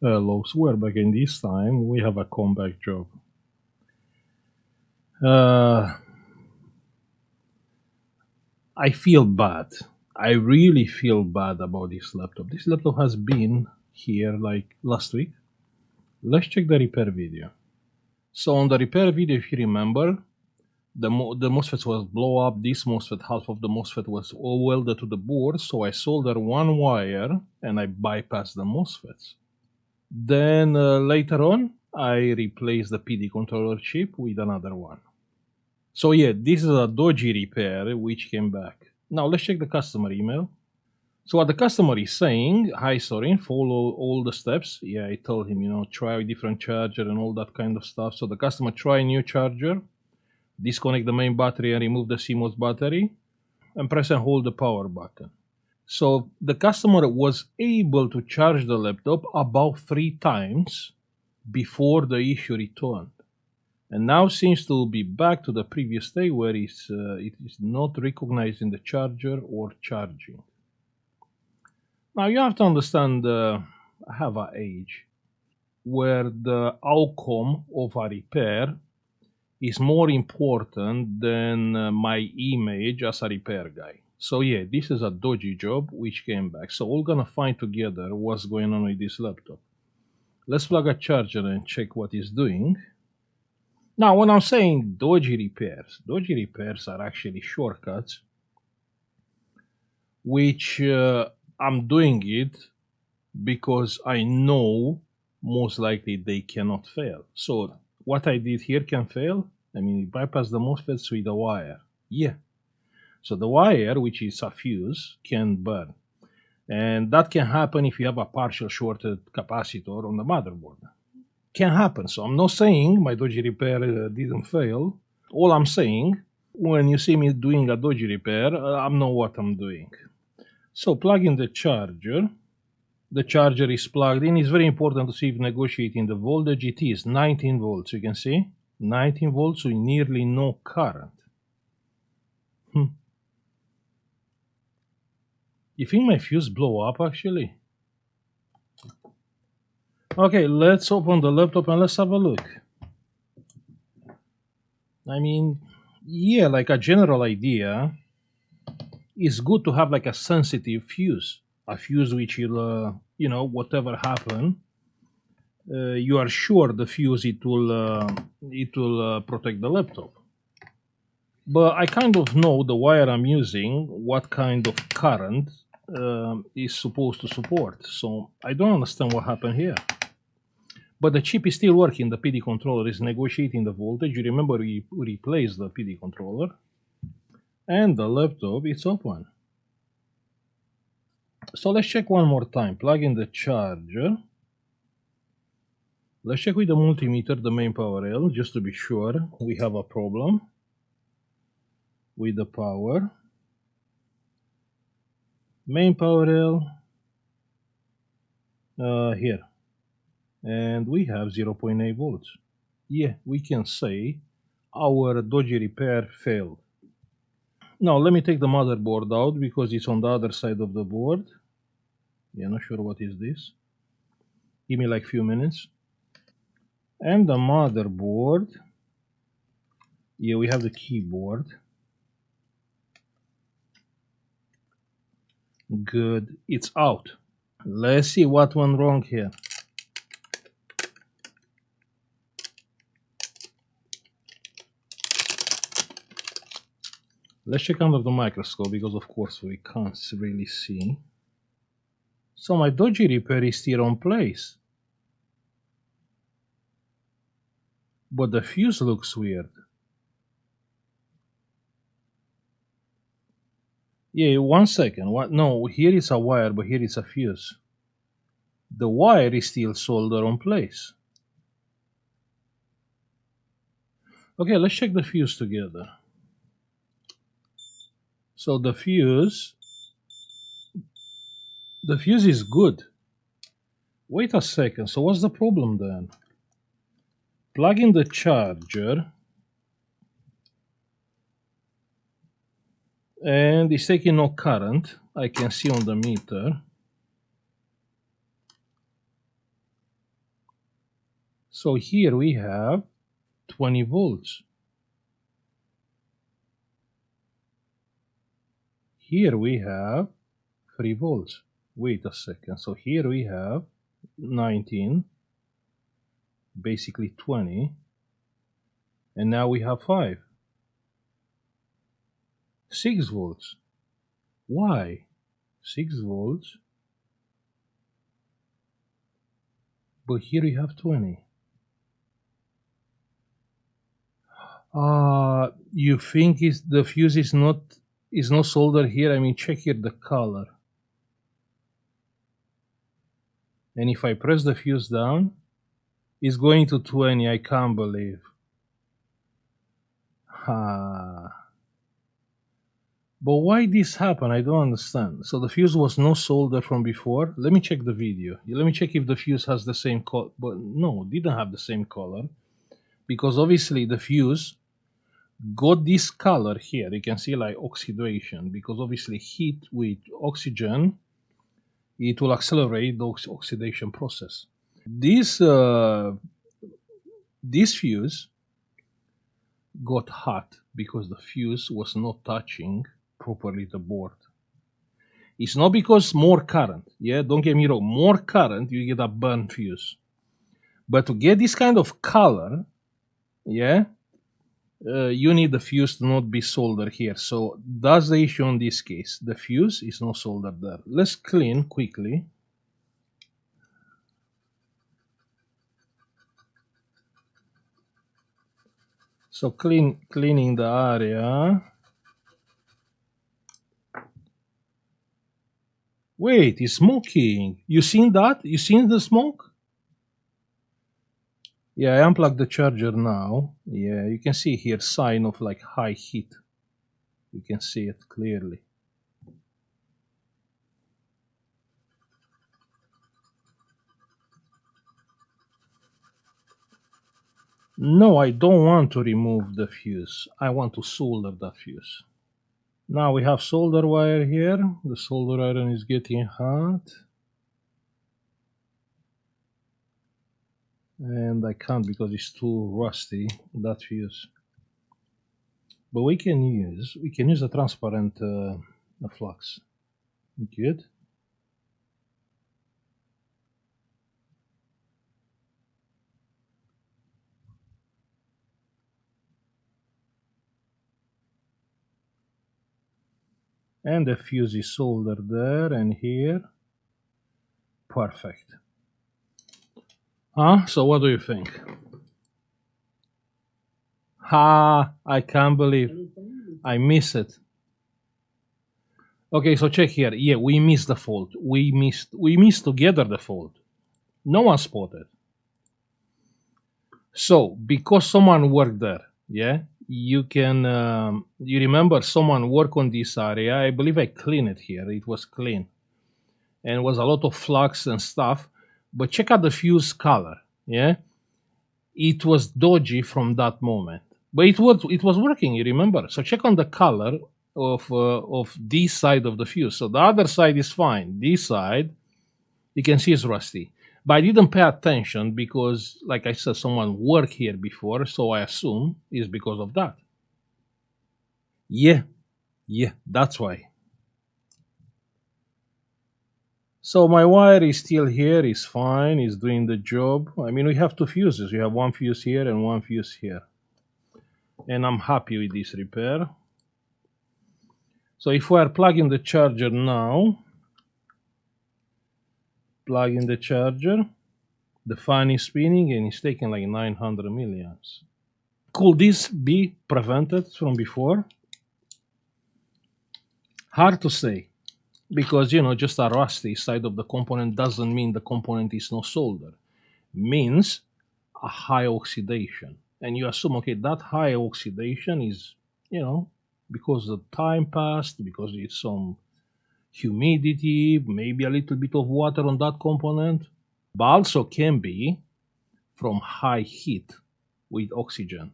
Logs, we're back, and this time we have a comeback job. Uh, I feel bad. I really feel bad about this laptop. This laptop has been here like last week. Let's check the repair video. So on the repair video, if you remember, the MOSFET was blow up. This MOSFET, half of the MOSFET was all welded to the board. So I soldered one wire and I bypassed the MOSFETs. Then later on, I replaced the PD controller chip with another one. So yeah, this is a dodgy repair which came back. Now let's check the customer email. So what the customer is saying, hi Sorin, follow all the steps. Yeah, I told him, try a different charger and all that kind of stuff. So the customer try a new charger, disconnect the main battery and remove the CMOS battery, and press and hold the power button. So the customer was able to charge the laptop about 3 times before the issue returned. And now seems to be back to the previous state where it is not recognizing the charger or charging. Now you have to understand, I have an age where the outcome of a repair is more important than my image as a repair guy. So yeah, this is a dodgy job which came back. So we're gonna find together what's going on with this laptop. Let's plug a charger and check what it's doing. Now, when I'm saying dodgy repairs are actually shortcuts, which I'm doing it because I know most likely they cannot fail. So what I did here can fail. I mean, bypass the MOSFETs with a wire. Yeah. So the wire, which is a fuse, can burn. And that can happen if you have a partial shorted capacitor on the motherboard. Can happen. So I'm not saying my dodgy repair didn't fail. All I'm saying, when you see me doing a dodgy repair, I know what I'm doing. So plug in the charger. The charger is plugged in. It's very important to see if negotiating the voltage. It is 19 volts. You can see 19 volts with nearly no current. You think my fuse blow up actually? Okay, let's open the laptop and let's have a look. I mean, yeah, like a general idea, it's good to have like a sensitive fuse, a fuse which will, whatever happen, you are sure the fuse it will protect the laptop. But I kind of know the wire I'm using, what kind of current is supposed to support. So I don't understand what happened here. But the chip is still working. The PD controller is negotiating the voltage. You remember we replaced the PD controller. And the laptop is open. So let's check one more time. Plug in the charger. Let's check with the multimeter, the main power rail, just to be sure we have a problem with the power. Main power rail here. And we have 0.8 volts. Yeah, we can say our dodgy repair failed. Now let me take the motherboard out because it's on the other side of the board. Yeah, not sure what is this. Give me like few minutes. And the motherboard. Yeah, we have the keyboard. Good, it's out. Let's see what went wrong here. Let's check under the microscope because of course we can't really see. So my dodgy repair is still on place. But the fuse looks weird. Yeah, 1 second. What? No, here is a wire, but here is a fuse. The wire is still soldered on place. Okay, let's check the fuse together. So the fuse is good. Wait a second, so what's the problem then? Plug in the charger and it's taking no current. I can see on the meter. So here we have 20 volts. Here we have 3 volts. Wait a second. So here we have 19, basically 20, and now we have 5. 6 volts. Why? 6 volts, but here you have 20. You think the fuse is not soldered here? I mean, check here the color. And if I press the fuse down, it's going to 20. I can't believe. But why this happened? I don't understand. So the fuse was not soldered from before. Let me check the video. Let me check if the fuse has the same color. But no, didn't have the same color, because obviously the fuse got this color here. You can see like oxidation, because obviously heat with oxygen, it will accelerate the oxidation process. This fuse got hot because the fuse was not touching properly the board. It's not because more current, yeah, don't get me wrong, more current, you get a burnt fuse. But to get this kind of color, yeah, you need the fuse to not be soldered here. So that's the issue in this case. The fuse is not soldered there. Let's clean quickly. So cleaning the area. Wait, it's smoking. You seen that? You seen the smoke? Yeah, I unplugged the charger now. Yeah, you can see here sign of like high heat. You can see it clearly. No, I don't want to remove the fuse. I want to solder the fuse. Now we have solder wire here. The solder iron is getting hot. And I can't because it's too rusty, that fuse. But we can use a transparent flux. Good. And the fuse is soldered there and here. Perfect. So what do you think? I can't believe I miss it. Okay, so check here. Yeah, we missed the fault. We missed together the fault. No one spotted. So because someone worked there, yeah, you can you remember someone worked on this area. I believe I cleaned it here. It was clean, and was a lot of flux and stuff. But check out the fuse color. Yeah, it was dodgy from that moment, but it was working. You remember? So check on the color of this side of the fuse. So the other side is fine. This side, you can see is rusty. But I didn't pay attention because, like I said, someone worked here before, so I assume it's because of that. Yeah, that's why. So my wire is still here, is fine, is doing the job. I mean, we have two fuses. We have one fuse here and one fuse here. And I'm happy with this repair. So if we are plugging the charger now, plug in the charger, the fan is spinning and it's taking like 900 milliamps. Could this be prevented from before? Hard to say, because just a rusty side of the component doesn't mean the component is not soldered. Means a high oxidation, and you assume, okay, that high oxidation is because the time passed, because it's some humidity, maybe a little bit of water on that component, but also can be from high heat with oxygen.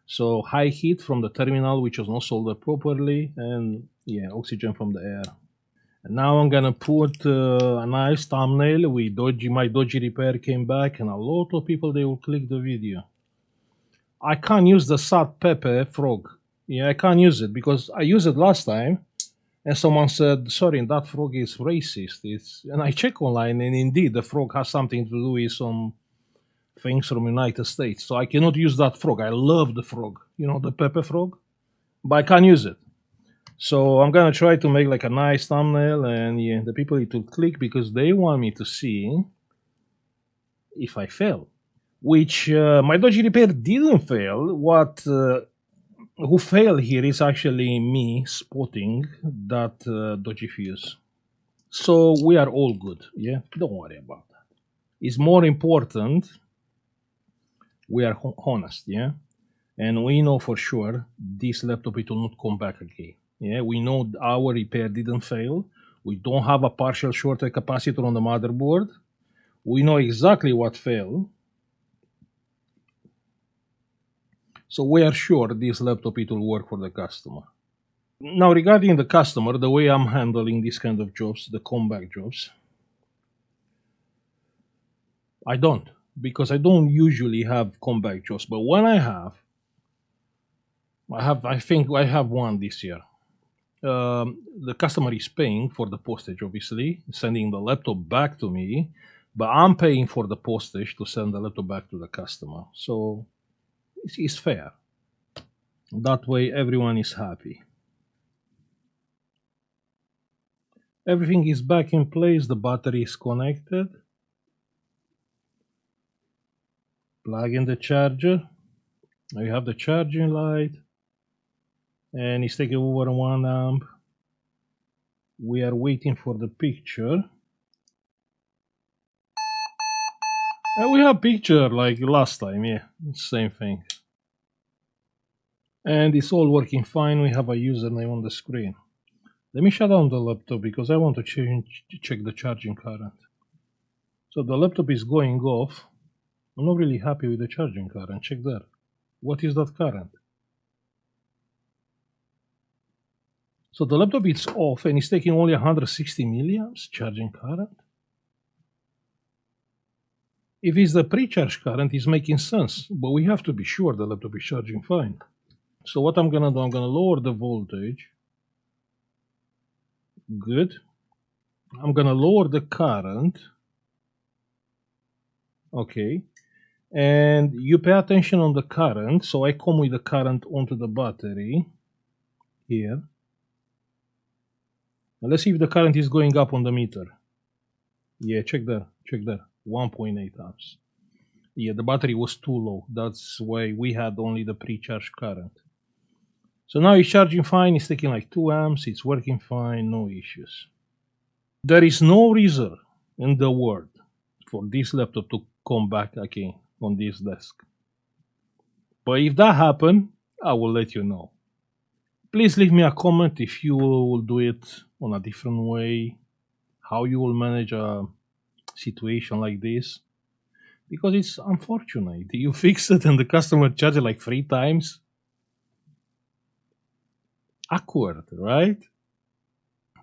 So high heat from the terminal, which was not soldered properly, and oxygen from the air. And now I'm gonna put a nice thumbnail with my dodgy repair came back, and a lot of people, they will click the video. I can't use the salt pepper frog. Yeah, I can't use it because I used it last time, and someone said, sorry, that frog is racist. And I check online, and indeed the frog has something to do with some things from United States. So I cannot use that frog. I love the frog, the pepper frog, but I can't use it. So I'm gonna try to make like a nice thumbnail, and yeah, the people need to click because they want me to see if I fail. Which my dodgy repair didn't fail. Who failed here is actually me spotting that dodgy fuse. So we are all good. Yeah, don't worry about that. It's more important we are honest. Yeah, and we know for sure this laptop it will not come back again. Yeah, we know our repair didn't fail. We don't have a partial shorted capacitor on the motherboard. We know exactly what failed. So we are sure this laptop it will work for the customer. Now regarding the customer, the way I'm handling this kind of jobs, the comeback jobs, I don't, because I don't usually have comeback jobs. But when I think I have one this year. The customer is paying for the postage, obviously, sending the laptop back to me, but I'm paying for the postage to send the laptop back to the customer. So it's fair. That way, everyone is happy. Everything is back in place. The battery is connected. Plug in the charger. Now you have the charging light, and it's taking over 1 amp. We are waiting for the picture. And we have picture like last time, yeah, same thing. And it's all working fine. We have a username on the screen. Let me shut down the laptop because I want to check the charging current. So the laptop is going off. I'm not really happy with the charging current. Check there. What is that current? So the laptop is off and it's taking only 160 milliamps charging current. If it's the pre-charge current, it's making sense, but we have to be sure the laptop is charging fine. So what I'm gonna do, I'm gonna lower the voltage. Good. I'm gonna lower the current. Okay. And you pay attention on the current. So I come with the current onto the battery here. Now let's see if the current is going up on the meter. Yeah, check there, 1.8 amps. Yeah, the battery was too low. That's why we had only the pre-charge current. So now it's charging fine. It's taking like 2 amps. It's working fine, no issues. There is no reason in the world for this laptop to come back again on this desk. But if that happens, I will let you know. Please leave me a comment if you will do it on a different way, how you will manage a situation like this. Because it's unfortunate. You fix it and the customer charges like 3 times. Awkward, right?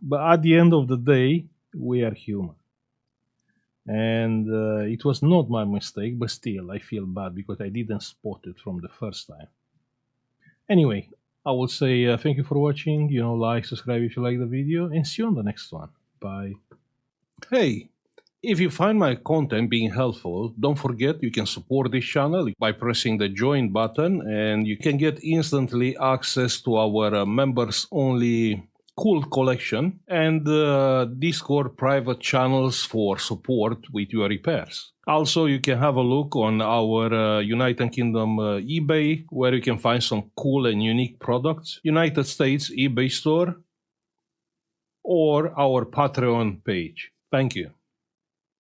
But at the end of the day, we are human. And it was not my mistake, but still, I feel bad because I didn't spot it from the first time. Anyway, I will say thank you for watching. Like, subscribe if you like the video, and see you on the next one. Bye. Hey, if you find my content being helpful, don't forget you can support this channel by pressing the join button, and you can get instantly access to our members-only cool collection and Discord private channels for support with your repairs. Also, you can have a look on our United Kingdom eBay, where you can find some cool and unique products, United States eBay store, or our Patreon page. Thank you.